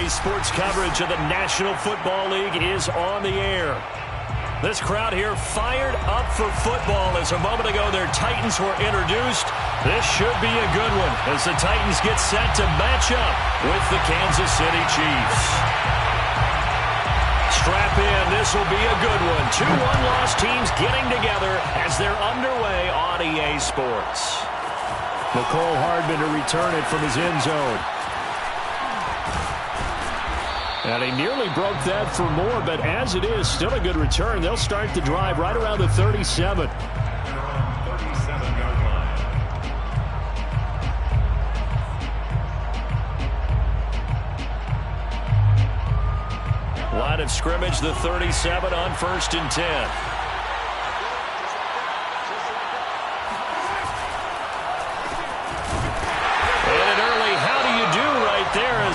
EA Sports coverage of the National Football League is on the air. This crowd here fired up for football as a moment ago their Titans were introduced. This should be a good one as the Titans get set to match up with the Kansas City Chiefs. Strap in, this will be a good one. Two one-loss teams getting together as they're underway on EA Sports. McCole Hardman to return it from his end zone. And he nearly broke that for more, but as it is, still a good return. They'll start the drive right around the 37. 37-yard line. Line of scrimmage, the 37 on 1st and 10.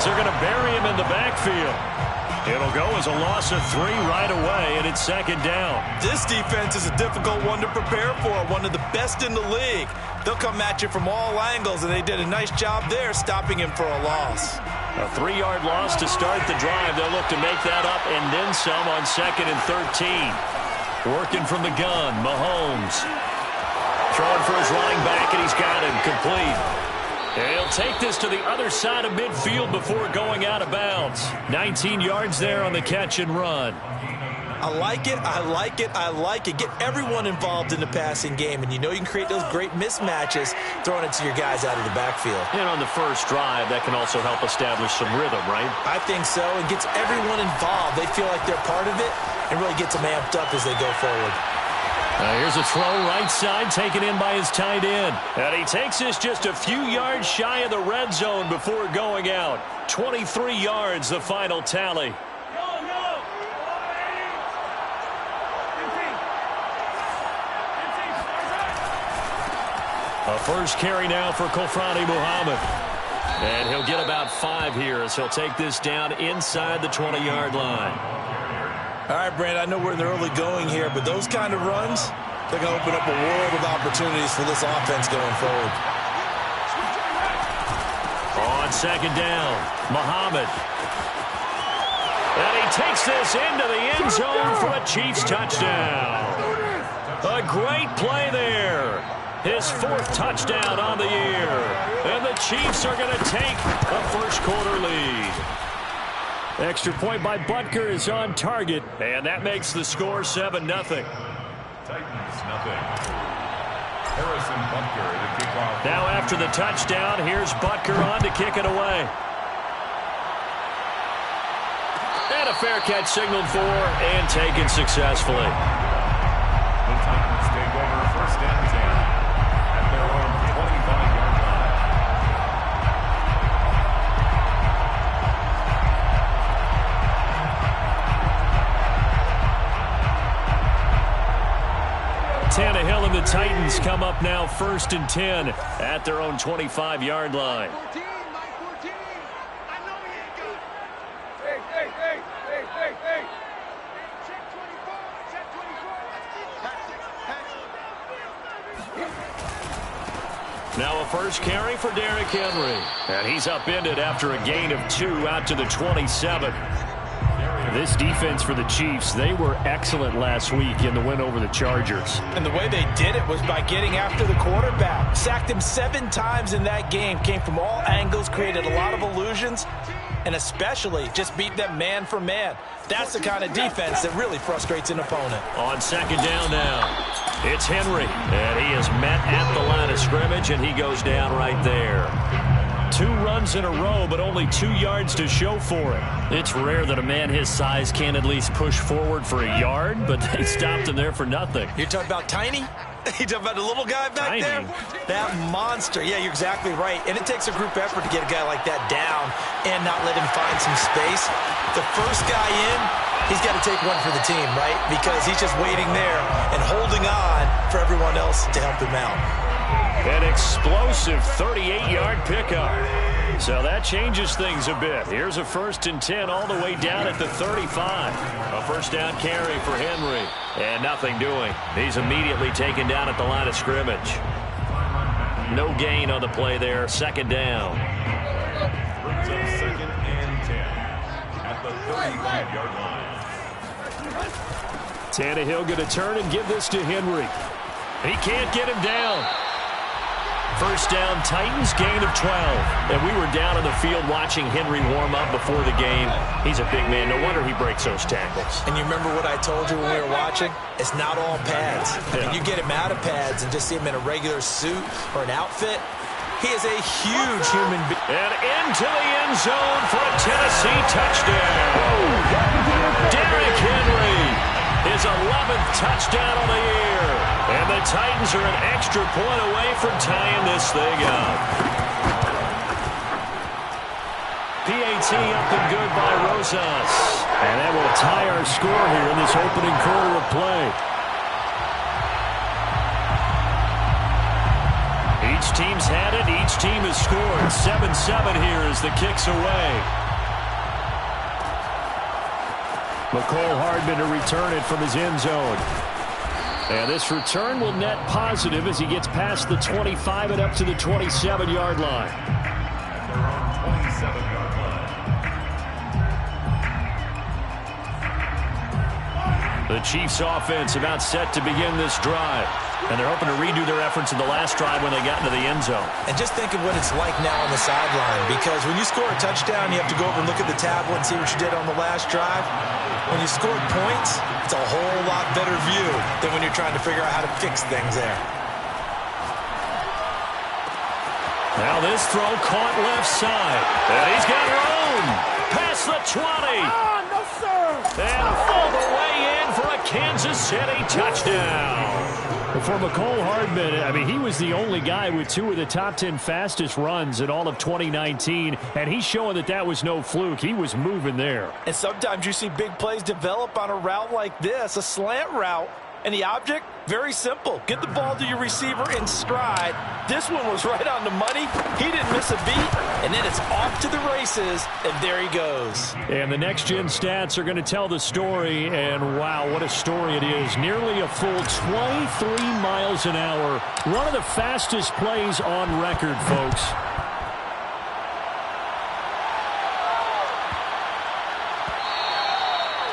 They're going to bury him in the backfield. It'll go as a loss of 3 right away, and it's 2nd down. This defense is a difficult one to prepare for, one of the best in the league. They'll come at you from all angles, and they did a nice job there stopping him for a loss. A 3-yard loss to start the drive. They'll look to make that up and then some on 2nd and 13. Working from the gun, Mahomes. Throwing for his running back, and he's got him complete. He'll take this to the other side of midfield before going out of bounds. 19 yards there on the catch and run. I like it, I like it, I like it. Get everyone involved in the passing game, and you know you can create those great mismatches throwing it to your guys out of the backfield. And on the first drive, that can also help establish some rhythm, right? I think so. It gets everyone involved. They feel like they're part of it and really gets them amped up as they go forward. Here's a throw right side taken in by his tight end. And he takes this just a few yards shy of the red zone before going out. 23 yards, the final tally. A first carry now for Kofrani Muhammad. And he'll get about 5 here as he'll take this down inside the 20-yard line. All right, Brand, I know we're in the early going here, but those kind of runs, they're going to open up a world of opportunities for this offense going forward. On 2nd down, Muhammad. And he takes this into the end zone for a Chiefs touchdown. A great play there. His 4th touchdown on the year. And the Chiefs are going to take a first-quarter lead. Extra point by Butker is on target, and that makes the score 7-0. Titans, 0. Harrison Butker to kick off. Now after the touchdown, here's Butker on to kick it away. And a fair catch signaled for and taken successfully. The Titans take over 1st and 10 at their own 25-yard line. Tannehill and the Titans come up now 1st and 10 at their own 25-yard line. Now a first carry for Derrick Henry. And he's upended after a gain of 2 out to the 27. This defense for the Chiefs, they were excellent last week in the win over the Chargers. And the way they did it was by getting after the quarterback. Sacked him 7 times in that game. Came from all angles, created a lot of illusions, and especially just beat them man for man. That's the kind of defense that really frustrates an opponent. On 2nd down now, it's Henry. And he is met at the line of scrimmage, and he goes down right there. 2 runs in a row, but only 2 yards to show for it. It's rare that a man his size can at least push forward for a yard, but they stopped him there for nothing. You're talking about Tiny? You talking about the little guy back there? That monster. Yeah, you're exactly right. And it takes a group effort to get a guy like that down and not let him find some space. The first guy in, he's got to take one for the team, right? Because he's just waiting there and holding on for everyone else to help him out. An explosive 38-yard pickup. So that changes things a bit. Here's a 1st and 10 all the way down at the 35. A first down carry for Henry. And nothing doing. He's immediately taken down at the line of scrimmage. No gain on the play there. 2nd down. Brings up 2nd and 10. the 35-yard line. Tannehill going to turn and give this to Henry. He can't get him down. First down, Titans, gain of 12. And we were down on the field watching Henry warm up before the game. He's a big man. No wonder he breaks those tackles. And you remember what I told you when we were watching? It's not all pads. I mean, you get him out of pads and just see him in a regular suit or an outfit. He is a huge human being. And into the end zone for a Tennessee touchdown. Derrick Henry, his 11th touchdown of the year. And the Titans are an extra point away from tying this thing up. PAT up and good by Rosas. And that will tie our score here in this opening quarter of play. Each team's had it. Each team has scored. 7-7 here as the kick's away. McCole Hardman to return it from his end zone. And this return will net positive as he gets past the 25 and up to the 27-yard line. At their own 27-yard line. The Chiefs' offense about set to begin this drive. And they're hoping to redo their efforts in the last drive when they got into the end zone. And just think of what it's like now on the sideline, because when you score a touchdown, you have to go over and look at the tablet and see what you did on the last drive. When you scored points, it's a whole lot better view than when you're trying to figure out how to fix things there. Now this throw caught left side. And he's got room. Past the 20. No, sir. And all the way in for a Kansas City touchdown. For McCole Hardman, I mean, he was the only guy with 2 of the top 10 fastest runs in all of 2019, and he's showing that that was no fluke. He was moving there. And sometimes you see big plays develop on a route like this, a slant route, and the object, very simple. Get the ball to your receiver in stride. This one was right on the money. He didn't miss a beat, and then it's off to the races, and there he goes. And the next-gen stats are going to tell the story, and wow, what a story it is. Nearly a full 23 miles an hour. One of the fastest plays on record, folks.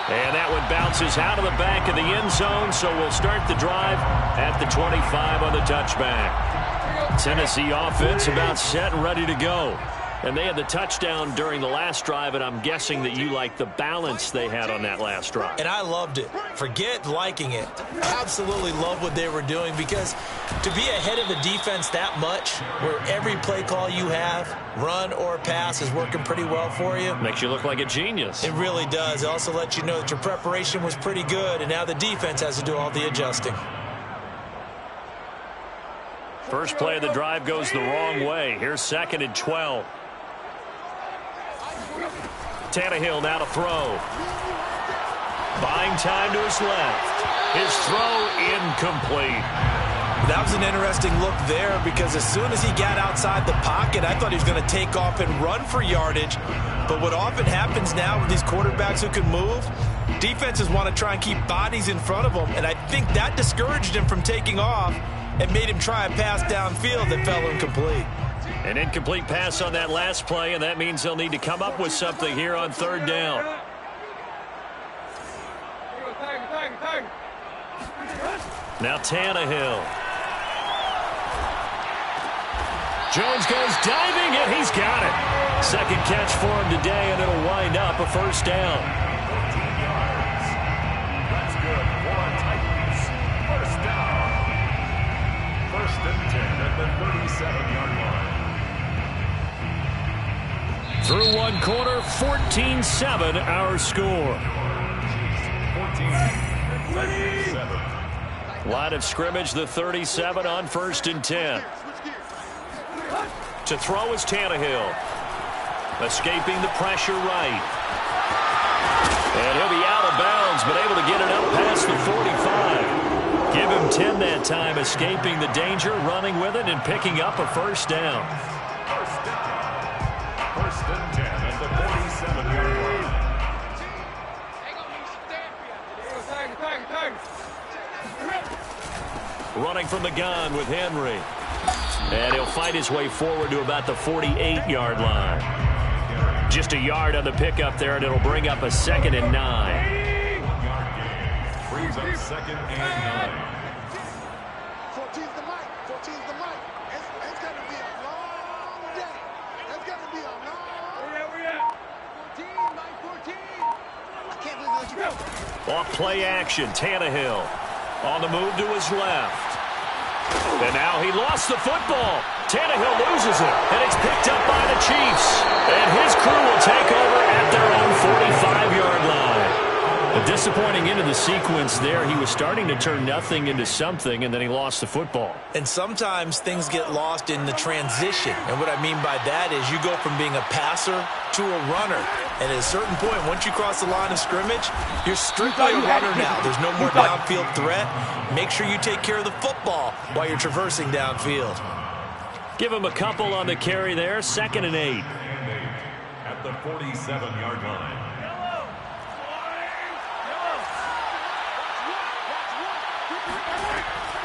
And that one bounces out of the back of the end zone, so we'll start the drive at the 25 on the touchback. Tennessee offense about set and ready to go. And they had the touchdown during the last drive, and I'm guessing that you like the balance they had on that last drive. And I loved it. Forget liking it. Absolutely love what they were doing, because to be ahead of the defense that much, where every play call you have, run or pass, is working pretty well for you. Makes you look like a genius. It really does. It also lets you know that your preparation was pretty good, and now the defense has to do all the adjusting. First play of the drive goes the wrong way. Here's 2nd and 12. Tannehill now to throw. Buying time to his left. His throw incomplete. That was an interesting look there, because as soon as he got outside the pocket, I thought he was going to take off and run for yardage. But what often happens now with these quarterbacks who can move, defenses want to try and keep bodies in front of them, and I think that discouraged him from taking off and made him try a pass downfield that fell incomplete. An incomplete pass on that last play, and that means they'll need to come up with something here on 3rd down. Now Tannehill. Jones goes diving, and he's got it. 2nd catch for him today, and it'll wind up a 1st down. 14 yards. That's good for Titans. 1st down. 1st and 10 at the 37-yard line. Through one quarter, 14-7 our score. 14-7. Line of scrimmage, the 37 on 1st and 10. To throw is Tannehill. Escaping the pressure right. And he'll be out of bounds, but able to get it up past the 45. Give him 10 that time, escaping the danger, running with it, and picking up a 1st down. 1st down. 1st and 10 at the 47-yard line. Running from the gun with Henry. And he'll fight his way forward to about the 48-yard line. Just a yard on the pickup there, and it'll bring up a 2nd and 9. 1 yard gain. Brings up 2nd and 9. 14's the mic. 14's the mic. It's going to be a long day. It's going to be a long. Where at? 14, Mike, 14. I can't believe they let you go. Off play action, Tannehill on the move to his left. And now he lost the football. Tannehill loses it, and it's picked up by the Chiefs. And his crew will take over at their own 45-yard line. A disappointing end of the sequence there. He was starting to turn nothing into something, and then he lost the football. And sometimes things get lost in the transition. And what I mean by that is you go from being a passer to a runner. And at a certain point, once you cross the line of scrimmage, you're strictly a runner now. There's no more downfield threat. Make sure you take care of the football while you're traversing downfield. Give him a couple on the carry there. 2nd and 8. At the 47-yard line.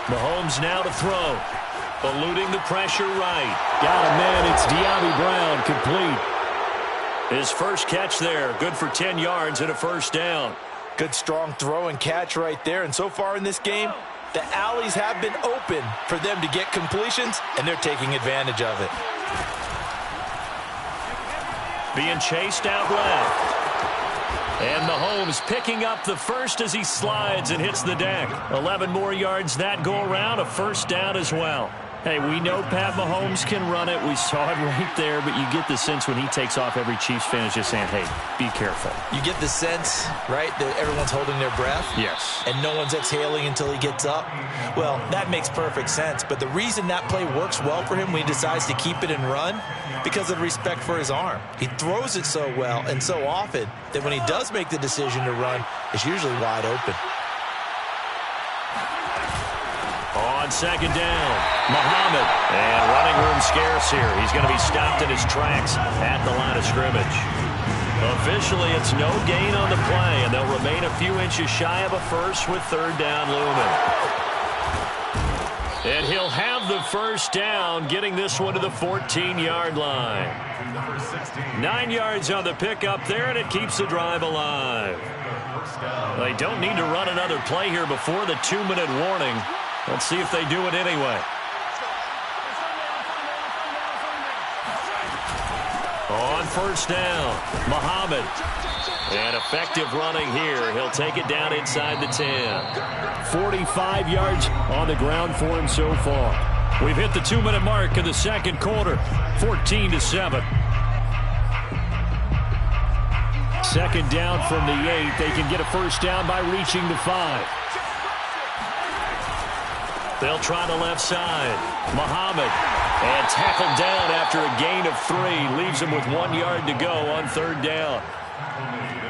Mahomes now to throw. Eluding the pressure right. Got a man. It's De'Ami Brown, complete. His first catch there. Good for 10 yards and a 1st down. Good strong throw and catch right there. And so far in this game, the alleys have been open for them to get completions, and they're taking advantage of it. Being chased out left. And Mahomes picking up the first as he slides and hits the deck. 11 more yards that go around, a 1st down as well. Hey, we know Pat Mahomes can run it. We saw it right there, but you get the sense when he takes off, every Chiefs fan is just saying, hey, be careful. You get the sense, right, that everyone's holding their breath? Yes. And no one's exhaling until he gets up? Well, that makes perfect sense. But the reason that play works well for him when he decides to keep it and run, because of the respect for his arm. He throws it so well and so often that when he does make the decision to run, it's usually wide open. On 2nd down, Muhammad. And running room scarce here. He's going to be stopped in his tracks at the line of scrimmage. Officially, it's no gain on the play, and they'll remain a few inches shy of a 1st with 3rd down looming. And he'll have the 1st down, getting this one to the 14-yard line. 9 yards on the pickup there, and it keeps the drive alive. They don't need to run another play here before the 2-minute warning. Let's see if they do it anyway. On 1st down, Muhammad. And effective running here. He'll take it down inside the 10. 45 yards on the ground for him so far. We've hit the 2-minute mark in the 2nd quarter. 14-7. 2nd down from the 8. They can get a 1st down by reaching the 5. They'll try the left side. Muhammad. And tackled down after a gain of 3. Leaves him with 1 yard to go on 3rd down.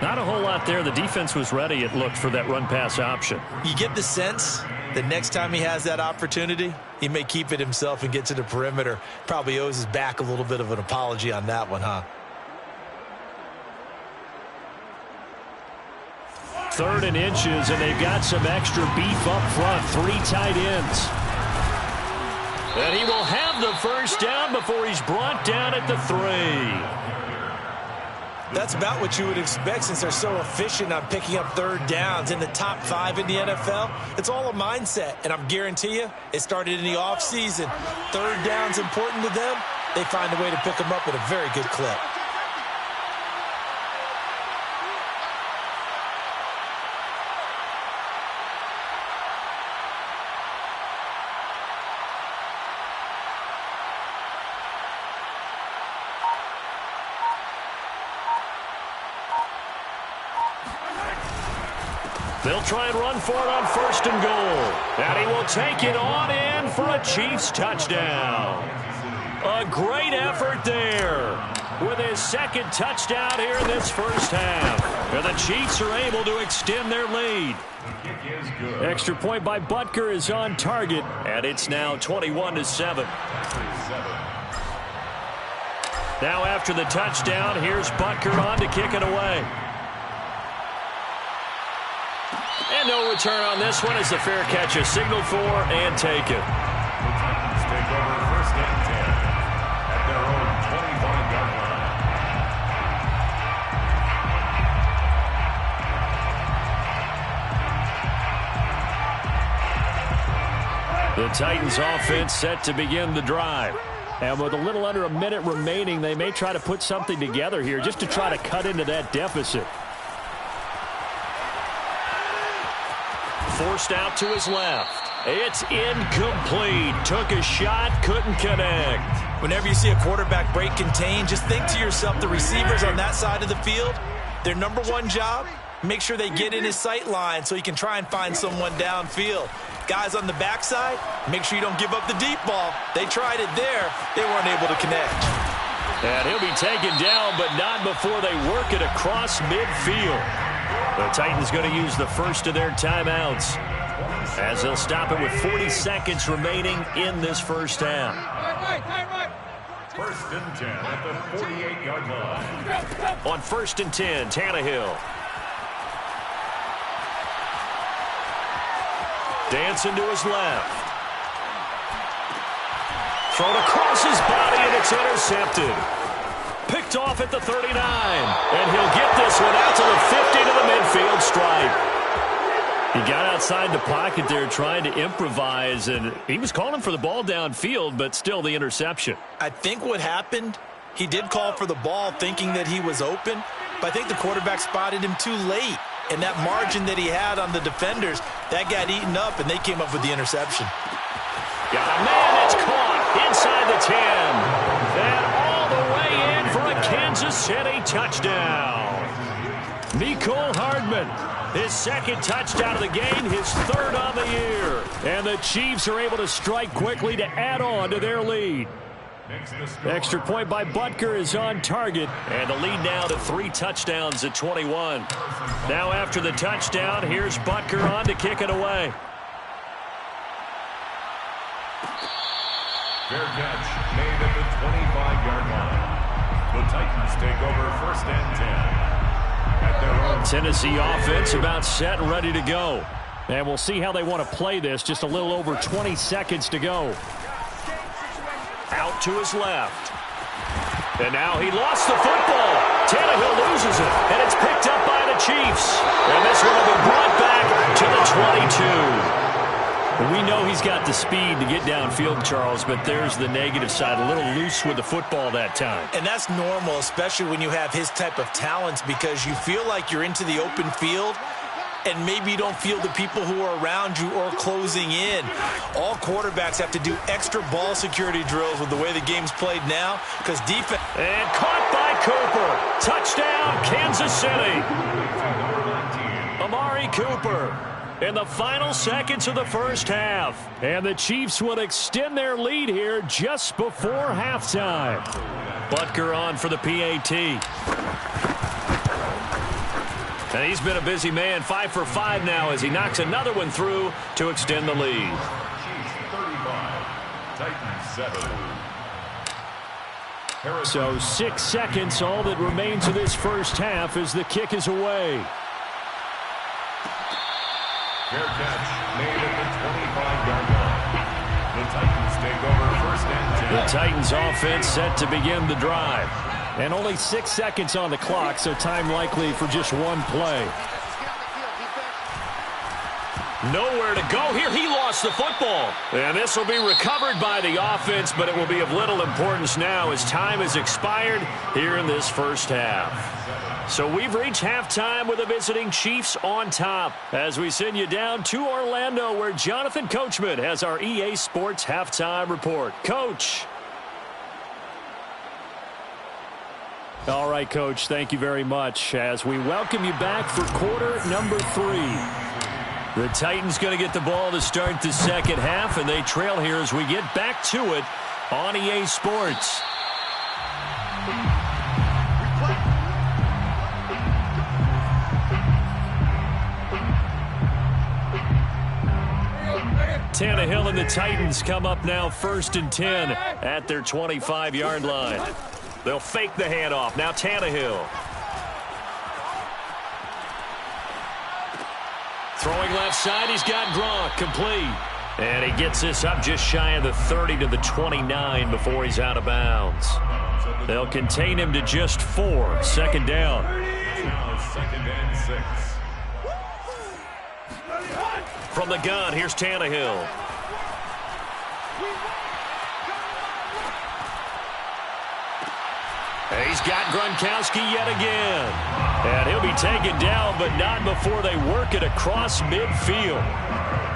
Not a whole lot there. The defense was ready, it looked, for that run-pass option. You get the sense that next time he has that opportunity, he may keep it himself and get to the perimeter. Probably owes his back a little bit of an apology on that one, huh? 3rd and inches, and they've got some extra beef up front. 3 tight ends. And he will have the 1st down before he's brought down at the 3. That's about what you would expect since they're so efficient on picking up 3rd downs in the top 5 in the NFL. It's all a mindset, and I'm guarantee you it started in the offseason. 3rd down's important to them. They find a way to pick them up at a very good clip. They'll try and run for it on 1st and goal. And he will take it on in for a Chiefs touchdown. A great effort there with his 2nd touchdown here in this 1st half. And the Chiefs are able to extend their lead. Extra point by Butker is on target, and it's now 21-7. Now after the touchdown, here's Butker on to kick it away. And no return on this one as the fair catch is signaled for and taken. The Titans take over 1st and 10 at their own 25-yard line. Titans offense set to begin the drive. And with a little under a minute remaining, they may try to put something together here just to try to cut into that deficit. Forced out to his left. It's incomplete. Took a shot, couldn't connect. Whenever you see a quarterback break contain, just think to yourself, the receivers on that side of the field, their number one job, make sure they get in his sight line so he can try and find someone downfield. Guys on the backside, make sure you don't give up the deep ball. They tried it there. They weren't able to connect. And he'll be taken down, but not before they work it across midfield. The Titans going to use the first of their timeouts as they'll stop it with 40 seconds remaining in this first half. First and 10 at the 48-yard line. On first and 10, Tannehill. Dancing to his left. Thrown across his body, and it's intercepted. Picked off at the 39. And he'll get this one out to the 50 to the midfield stripe. He got outside the pocket there trying to improvise, and he was calling for the ball downfield, but still the interception. I think what happened, he did call for the ball thinking that he was open, but I think the quarterback spotted him too late. And that margin that he had on the defenders, that got eaten up, and they came up with the interception. Got a man that's caught inside the 10. And all the way in for a Kansas City touchdown. Mecole Hardman, his second touchdown of the game, his third on the year. And the Chiefs are able to strike quickly to add on to their lead. Extra point by Butker is on target, and the lead now to 3 touchdowns at 21. Now after the touchdown, here's Butker on to kick it away. Fair catch made at the 25-yard line. The Titans take over first and 10 at their own. Tennessee offense about set and ready to go. And we'll see how they want to play this. Just a little over 20 seconds to go. Out to his left. And now he lost the football. Tannehill loses it, and it's picked up by the Chiefs. And this one will be brought back to the 22. We know he's got the speed to get downfield, Charles, but there's the negative side. A little loose with the football that time. And that's normal, especially when you have his type of talents, because you feel like you're into the open field, and maybe you don't feel the people who are around you or closing in. All quarterbacks have to do extra ball security drills with the way the game's played now, because defense. And caught by Cooper. Touchdown, Kansas City. Amari Cooper in the final seconds of the first half. And the Chiefs will extend their lead here just before halftime. Butker on for the PAT. And he's been a busy man, 5 for 5 now as he knocks another one through to extend the lead. Chiefs 35, Titans 7. So 6 seconds, all that remains of this first half as the kick is away. Fair catch made at the 25-yard line. The Titans take over first and 10. The Titans offense set to begin the drive. And only 6 seconds on the clock, so time likely for just one play. Nowhere to go here. He lost the football. And this will be recovered by the offense, but it will be of little importance now as time has expired here in this first half. So we've reached halftime with the visiting Chiefs on top as we send you down to Orlando where Jonathan Coachman has our EA Sports halftime report. Coach. All right, Coach, thank you very much as we welcome you back for quarter number 3. The Titans going to get the ball to start the second half, and they trail here as we get back to it on EA Sports. Tannehill and the Titans come up now first and 10 at their 25-yard line. They'll fake the handoff. Now Tannehill. Throwing left side, he's got Gronk complete. And he gets this up just shy of the 30 to the 29 before he's out of bounds. They'll contain him to just 4. Second down. Second and 6. From the gun, here's Tannehill. He's got Gronkowski yet again. And he'll be taken down, but not before they work it across midfield.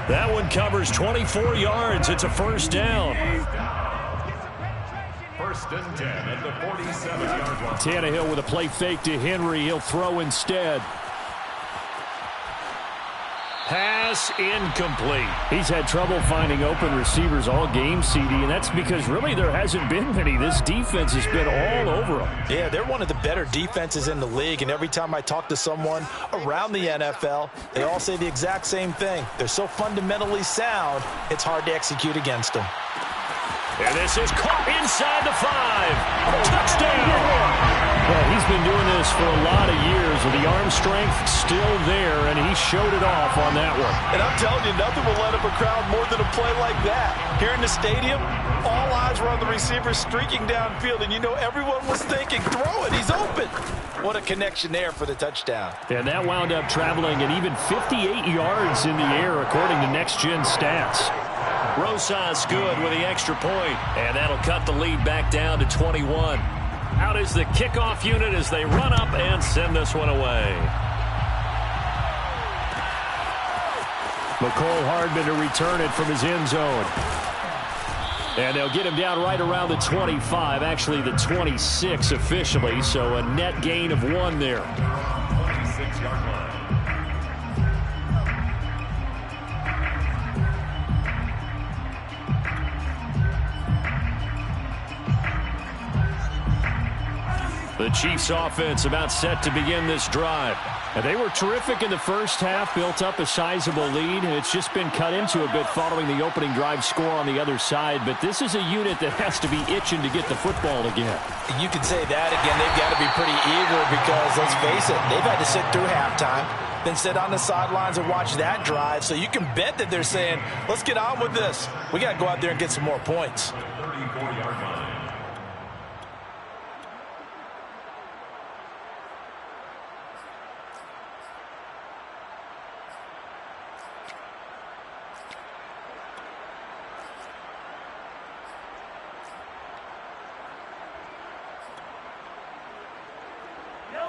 That one covers 24 yards. It's a first down. First and 10 at the 47-yard line. Tannehill with a play fake to Henry. He'll throw instead. Pass incomplete. He's had trouble finding open receivers all game, CD, and that's because really there hasn't been many. This defense has been all over them. Yeah, they're one of the better defenses in the league, and every time I talk to someone around the NFL, they all say the exact same thing. They're so fundamentally sound, it's hard to execute against them. And this is caught inside the 5. Touchdown! Well, he's been doing this for a lot of years, with the arm strength still there, and he showed it off on that one. And I'm telling you, nothing will let up a crowd more than a play like that. Here in the stadium, all eyes were on the receiver streaking downfield, and you know everyone was thinking, throw it, he's open. What a connection there for the touchdown. And that wound up traveling at even 58 yards in the air, according to Next Gen Stats. Rosas good with the extra point, and that'll cut the lead back down to 21. Out is the kickoff unit as they run up and send this one away. McCole Hardman to return it from his end zone. And they'll get him down right around the 25, actually the 26 officially, so a net gain of 1 there. 26-yard line. The Chiefs offense about set to begin this drive. And they were terrific in the first half, built up a sizable lead. It's just been cut into a bit following the opening drive score on the other side. But this is a unit that has to be itching to get the football again. You can say that again. They've got to be pretty eager because, let's face it, they've had to sit through halftime, then sit on the sidelines and watch that drive. So you can bet that they're saying, let's get on with this. We got to go out there and get some more points. 34-yard line.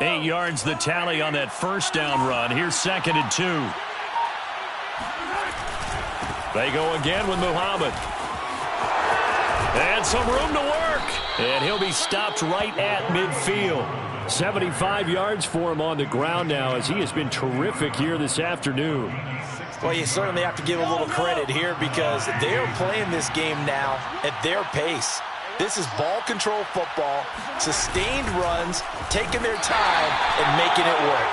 Eight yards the tally on that first down run. Here's 2nd and 2. They go again with Muhammad. And some room to work. And he'll be stopped right at midfield. 75 yards for him on the ground now, as he has been terrific here this afternoon. Well, you certainly have to give a little credit here because they're playing this game now at their pace. This is ball control football, sustained runs, taking their time and making it work.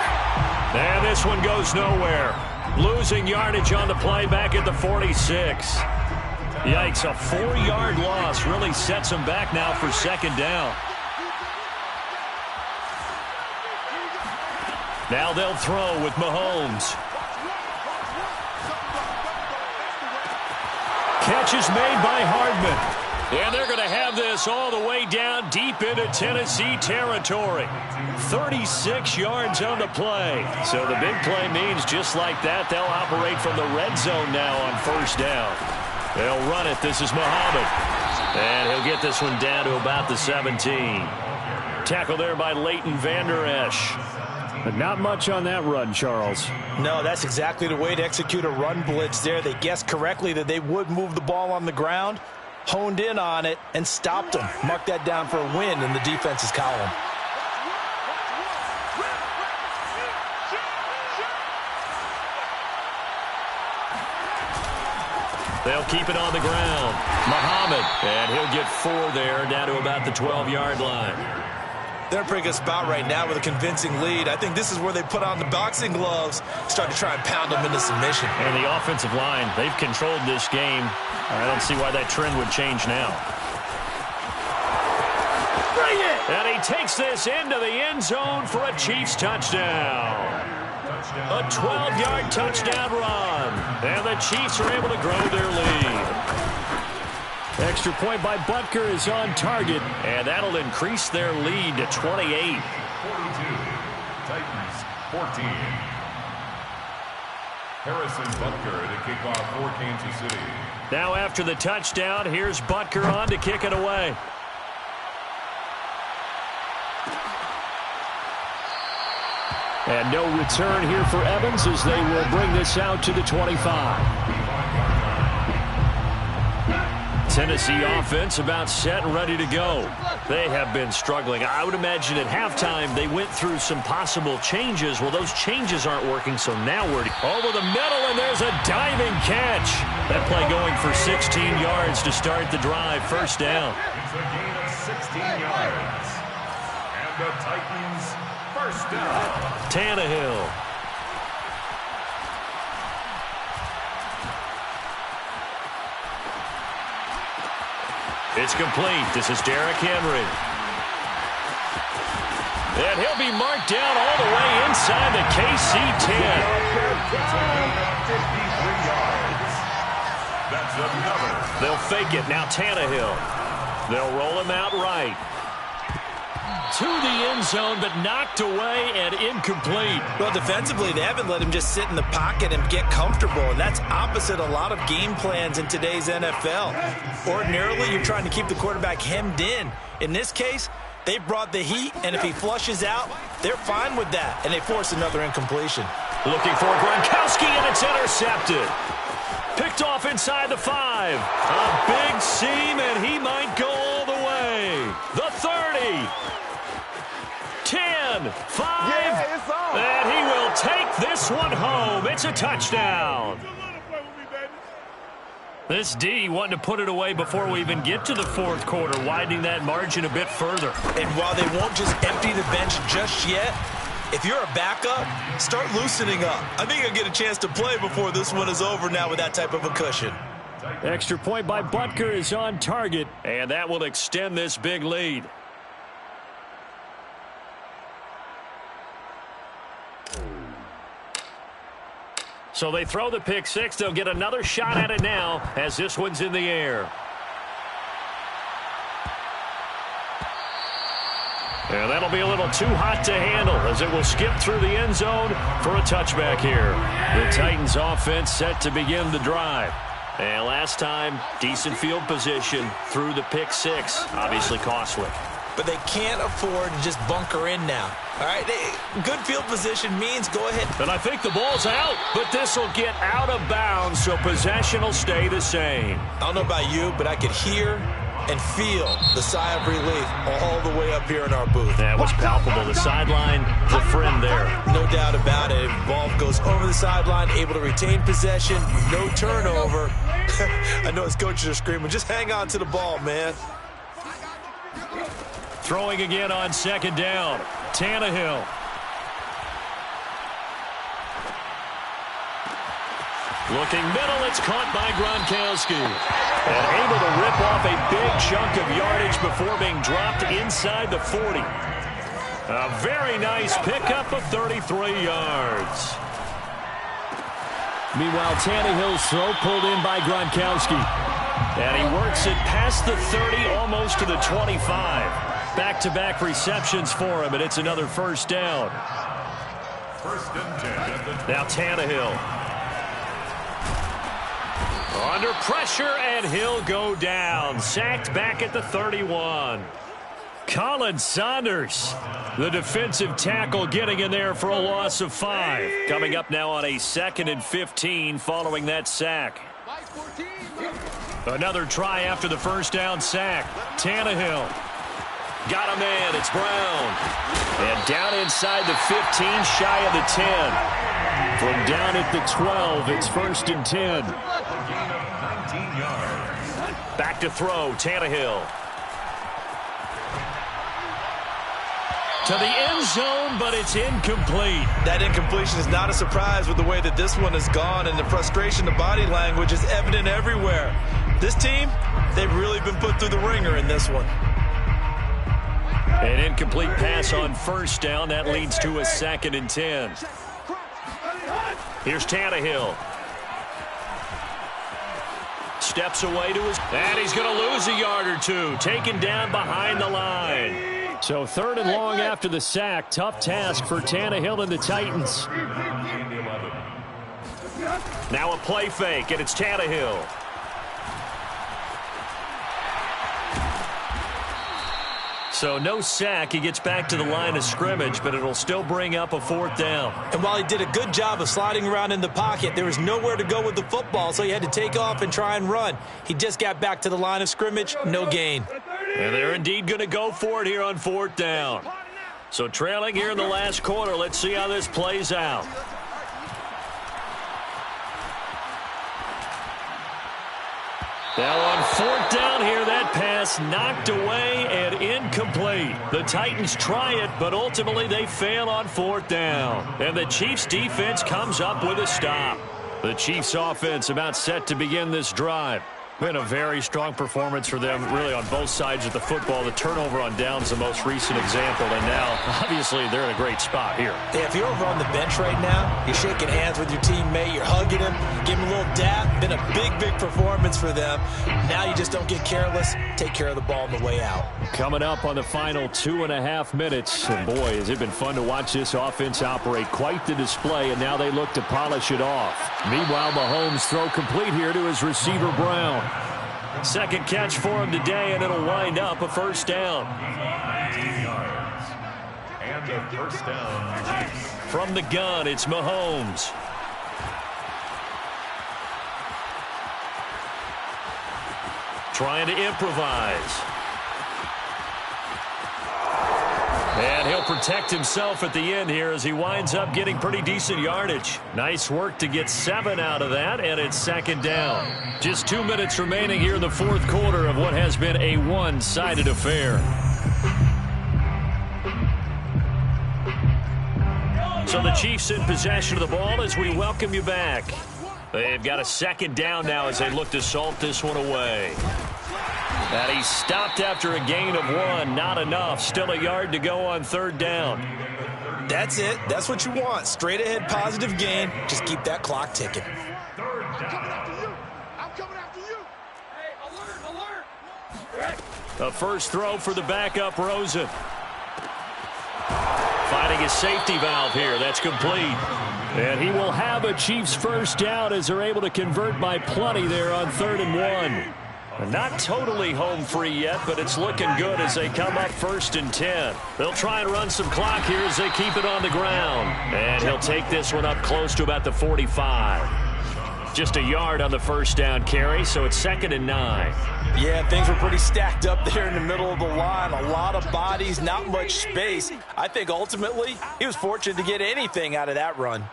And this one goes nowhere. Losing yardage on the play back at the 46. Yikes, a 4-yard loss really sets them back now for 2nd down. Now they'll throw with Mahomes. Catch is made by Hardman. And they're going to have this all the way down deep into Tennessee territory. 36 yards on the play. So the big play means just like that, they'll operate from the red zone now on 1st down. They'll run it. This is Muhammad. And he'll get this one down to about the 17. Tackle there by Leighton Vander Esch. But not much on that run, Charles. No, that's exactly the way to execute a run blitz there. They guessed correctly that they would move the ball on the ground, honed in on it, and stopped them. Mark that down for a win in the defense's column. They'll keep it on the ground. Muhammad, and he'll get 4 there, down to about the 12-yard line. They're in a pretty good spot right now with a convincing lead. I think this is where they put on the boxing gloves, start to try and pound them into submission. And the offensive line, they've controlled this game. I don't see why that trend would change now. Bring it! And he takes this into the end zone for a Chiefs touchdown. A 12-yard touchdown run. And the Chiefs are able to grow their lead. Extra point by Butker is on target, and that'll increase their lead to 28. 42. Titans 14. Harrison Butker to kick off for Kansas City. Now after the touchdown, here's Butker on to kick it away. And no return here for Evans as they will bring this out to the 25. Tennessee offense about set and ready to go. They have been struggling. I would imagine at halftime they went through some possible changes. Well, those changes aren't working, so now we're over the middle, and there's a diving catch. That play going for 16 yards to start the drive. First down. It's a gain of 16 yards. And the Titans first down. Tannehill. It's complete. This is Derrick Henry. And he'll be marked down all the way inside the KC 10. It's a gain of 53 yards. That's another. They'll fake it. Now Tannehill. They'll roll him out right. To the end zone, but knocked away and incomplete. Well, defensively, they haven't let him just sit in the pocket and get comfortable, and that's opposite a lot of game plans in today's NFL. Ordinarily, you're trying to keep the quarterback hemmed in. In this case, they brought the heat, and if he flushes out, they're fine with that, and they force another incompletion. Looking for Gronkowski, and it's intercepted. Picked off inside the 5. A big seam, and he might go all the way. The 30. 10, 5, and he will take this one home. It's a touchdown. This D wanting to put it away before we even get to the fourth quarter, widening that margin a bit further. And while they won't just empty the bench just yet, if you're a backup, start loosening up. I think you'll get a chance to play before this one is over now with that type of a cushion. Extra point by Butker is on target, and that will extend this big lead. So they throw the pick six. They'll get another shot at it now as this one's in the air. And that'll be a little too hot to handle as it will skip through the end zone for a touchback here. The Titans offense set to begin the drive. And last time, decent field position through the pick six. Obviously costly. But they can't afford to just bunker in now. All right, good field position means go ahead. And I think the ball's out, but this will get out of bounds, so possession will stay the same. I don't know about you, but I could hear and feel the sigh of relief all the way up here in our booth. That was palpable. The sideline, the friend there. No doubt about it. Ball goes over the sideline, able to retain possession, no turnover. I know his coaches are screaming, just hang on to the ball, man. Throwing again on second down. Tannehill. Looking middle, it's caught by Gronkowski. And able to rip off a big chunk of yardage before being dropped inside the 40. A very nice pickup of 33 yards. Meanwhile, Tannehill's throw pulled in by Gronkowski. And he works it past the 30, almost to the 25. Back-to-back receptions for him, and it's another first down. First and 10. Now Tannehill. Under pressure, and he'll go down. Sacked back at the 31. Colin Saunders, the defensive tackle, getting in there for a loss of 5. Coming up now on a 2nd and 15 following that sack. Another try after the first down sack. Tannehill. Got a man. It's Brown. And down inside the 15, shy of the 10. From down at the 12, it's 1st and 10. Gain of 19 yards. Back to throw, Tannehill. To the end zone, but it's incomplete. That incompletion is not a surprise with the way that this one has gone, and the frustration, the body language is evident everywhere. This team, they've really been put through the ringer in this one. An incomplete pass on first down. That leads to a 2nd and 10. Here's Tannehill. Steps away to his... And he's going to lose a yard or two. Taken down behind the line. So 3rd and long after the sack. Tough task for Tannehill and the Titans. Now a play fake, and it's So no sack. He gets back to the line of scrimmage, but it'll still bring up a 4th down. And while he did a good job of sliding around in the pocket, there was nowhere to go with the football, so he had to take off and try and run. He just got back to the line of scrimmage, no gain. And they're indeed going to go for it here on 4th down. So trailing here in the last quarter. Let's see how this plays out. Now on 4th down here, that pass knocked away and incomplete. The Titans try it, but ultimately they fail on 4th down. And the Chiefs defense comes up with a stop. The Chiefs offense about set to begin this drive. Been a very strong performance for them, really, on both sides of the football. The turnover on downs the most recent example, and now, obviously, they're in a great spot here. Yeah, if you're over on the bench right now, you're shaking hands with your teammate, you're hugging him, giving him a little dap. Been a big, big performance for them. Now you just don't get careless. Take care of the ball on the way out. Coming up on the final 2.5 minutes, and boy, has it been fun to watch this offense operate. Quite the display, and now they look to polish it off. Meanwhile, Mahomes throw complete here to his receiver, Brown. Second catch for him today, and it'll wind up a 1st down. 19 yards. And a 1st down. From the gun, it's Mahomes. Trying to improvise. And he'll protect himself at the end here as he winds up getting pretty decent yardage. Nice work to get 7 out of that, and it's 2nd down. Just 2 minutes remaining here in the 4th quarter of what has been a one-sided affair. So the Chiefs in possession of the ball as we welcome you back. They've got a 2nd down now as they look to salt this one away. And he stopped after a gain of 1. Not enough. Still a yard to go on 3rd down. That's it. That's what you want. Straight ahead positive gain. Just keep that clock ticking. I'm coming after you. I'm coming after you. Hey, alert, alert. A first throw for the backup, Rosen. Finding his safety valve here. That's complete. And he will have a Chiefs 1st down as they're able to convert by plenty there on 3rd and 1. Not totally home free yet, but it's looking good as they come up 1st and 10. They'll try and run some clock here as they keep it on the ground. And he'll take this one up close to about the 45. Just a yard on the 1st down carry, so it's 2nd and 9. Yeah, things were pretty stacked up there in the middle of the line. A lot of bodies, not much space. I think ultimately he was fortunate to get anything out of that run.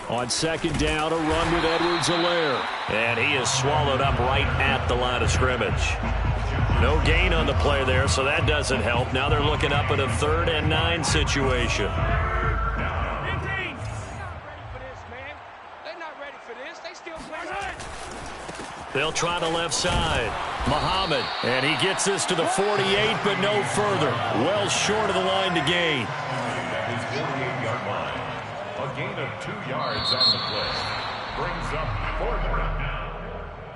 On 2nd down, a run with Edwards-Helaire. And he is swallowed up right at the line of scrimmage. No gain on the play there, so that doesn't help. Now they're looking up at a 3rd and 9 situation. They'll try the left side. Muhammad, and he gets this to the 48, but no further. Well short of the line to gain. His 48-yard line. A gain of 2 yards on the play. Brings up 4th down.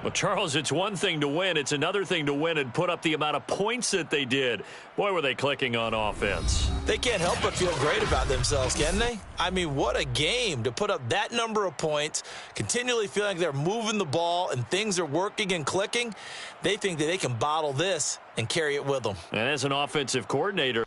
Well, Charles, it's one thing to win. It's another thing to win and put up the amount of points that they did. Boy, were they clicking on offense. They can't help but feel great about themselves, can they? I mean, what a game to put up that number of points, continually feeling like they're moving the ball and things are working and clicking. They think that they can bottle this and carry it with them. And as an offensive coordinator,